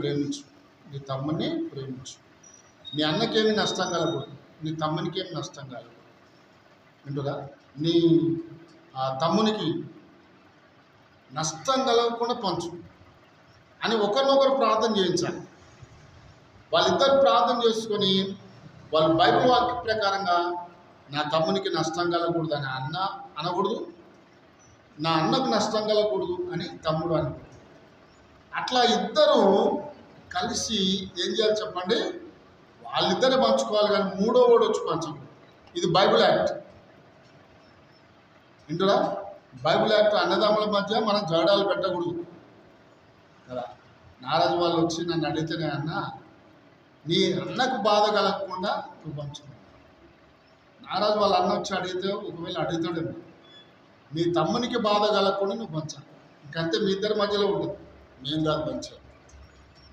ప్రేమించు, నీ తమ్ముని ప్రేమించు. నీ అన్నకేమి నష్టం కలగకూడదు, నీ తమ్మునికి ఏమి నష్టం కలగకూడదు. వింటురా, నీ తమ్మునికి నష్టం కలగకుండా పంచు అని ఒకరినొకరు ప్రార్థన చేయించాలి. వాళ్ళిద్దరు ప్రార్థన చేసుకొని వాళ్ళు బైబిల్ వాక్య ప్రకారంగా నా తమ్మునికి నష్టం కలగకూడదు అని అన్న అనకూడదు, నా అన్నకు నష్టం కలగకూడదు అని తమ్ముడు అనకూడదు. అట్లా ఇద్దరు కలిసి ఏం చేయాలి చెప్పండి, వాళ్ళిద్దరే పంచుకోవాలి, కానీ మూడో వాడు వచ్చి పంచకూడదు. ఇది బైబిల్ యాక్ట్. వింటురా, బైబిల్ యాక్ట్. అన్నదమ్ముల మధ్య మనం జగడాలు పెట్టకూడదు కదా. నారాజు వాళ్ళు వచ్చి నన్ను అడిగితేనే అన్న, నీ అన్నకు బాధ కలగకుండా నువ్వు పంచుకో. నారాజు వాళ్ళ అన్న వచ్చి అడిగితే ఒకవేళ అడుగుతాడేమో, నీ తమ్మునికి బాధ కలగకుండా నువ్వు పంచాలి. ఇంకంతే, మీ ఇద్దరి మధ్యలో ఉంటుంది, నేను కాదు పంచాను.